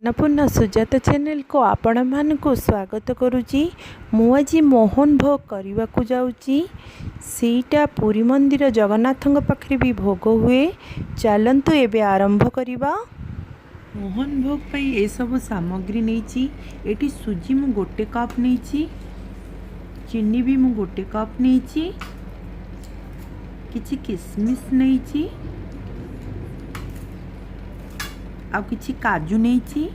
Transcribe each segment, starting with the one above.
Annapurna Sujata channel को आपण मानकु स्वागत करुची। मु आज मोहन भोग करने को जाऊँगी। सीटा पुरी मंदिर जगन्नाथ पाखे भी भोग हुए। चलतु एबे आरंभ करिबा। मोहन भोग पई ए सब सामग्री नहीं। एटी सुजी मु गोटे कप नहीं, चीनी भी मु गोटे कप नहीं, किछि किसमिस नहीं, आउ किछि काजू नहीं,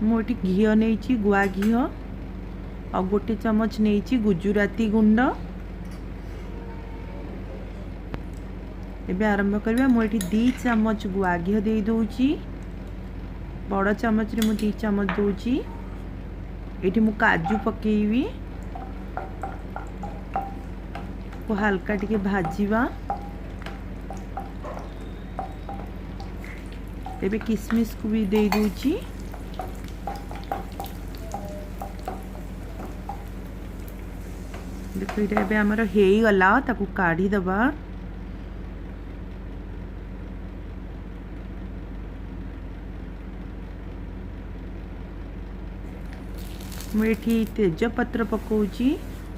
मोटी घी नहीं, गुआ घी आ गोटे चमच नहीं गुजराती गुंड। एबे आरंभ करबा। मोटी 2 चमच गुआ घी दे दोची, बड़ चमच रे मु 2 चमच दोची। एठी मु काजू पकेइबी को हल्का टिके भाजीबा। एबे किसमिस को भी दे दूची। देखो ये एबे हमर हेई गला, ताकू काढ़ी दबा। मेठी तेजपत्र पकाउची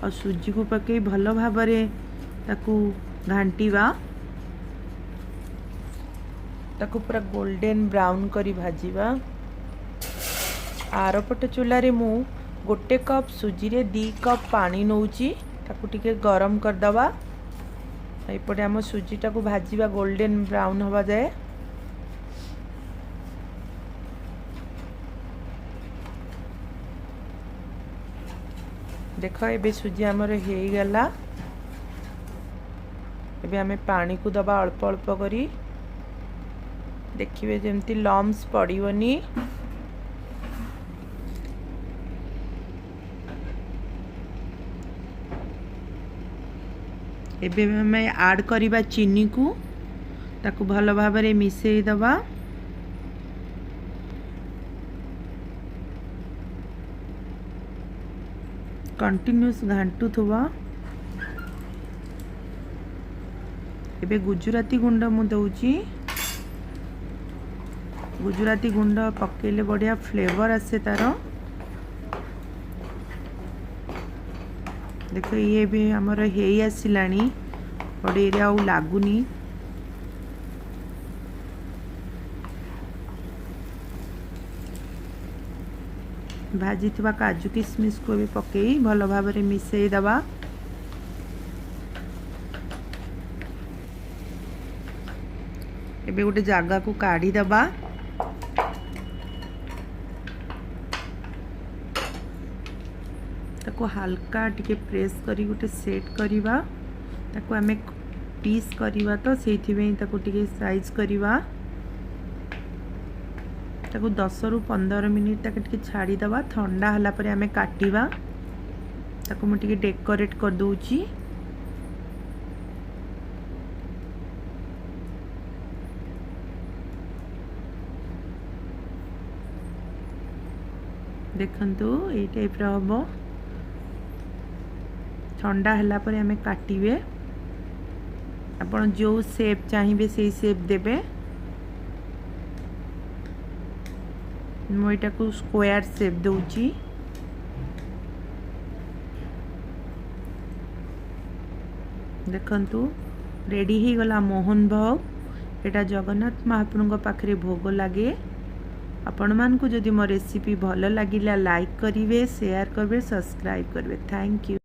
और सुजी को पकई भल भाबरे ताकू घांटीबा। ताकू पूरा गोल्डन ब्राउन करी भाजीबा। आरपट चूल्हा रे मु गोटे कप सुजी रे 2 कप पानी नौची। ताकू टिके गरम कर दबा। एपटे हम सुजी टाकू भाजीबा गोल्डन ब्राउन हवा जाए। देख एबे सुजी हमर हे गला। एबे हमें पानी को दबा अल्प अल्प करी। देखिए जमती लम्स पड़ोनी। एबे हमें ऐड करिबा चीनी को, ताकू भल भाव में मिसई दबा। कंटिन्यूस घांटू थुबा। एबे गुजराती गुंड मु दउची। गुजराती गुंड पकेले बढ़िया फ्लेवर आसे तार। देखो ये भी हमर हेई आसिलानी, बड़े रे आउ लागुनी। भाजी थवा काजू किसमिस को भी पकई भल भाव में मिसई दबा। एबे गोटे जगह को काढ़ी दबा। ताको हल्का टिके प्रेस करी गोटे सेट करिबा। ताको हमें पीस करिबा तो सेथि में ताको टिके साइज करिबा। ताको 10 रु 15 मिनिट तक टिके छाड़ी दबा। ठंडा हला परे हमें काटिबा। ताको मु टिके डेकोरेट कर दोची। देखंतु ए टाइप रो हबो। ठंडा हला परे हमें काटिबे। आपण जो शेप चाहिए से शेप देबे। मु एटा को स्क्वायर शेप दोची। देखंतु रेडी ही गला मोहन भोग। एटा जगन्नाथ महाप्रभु पाखरे भोग लागे। आपण मान को जदि मो रेसिपी भल लागिला लाइक करिवे, शेयर करबे, सब्सक्राइब करबे। Thank you.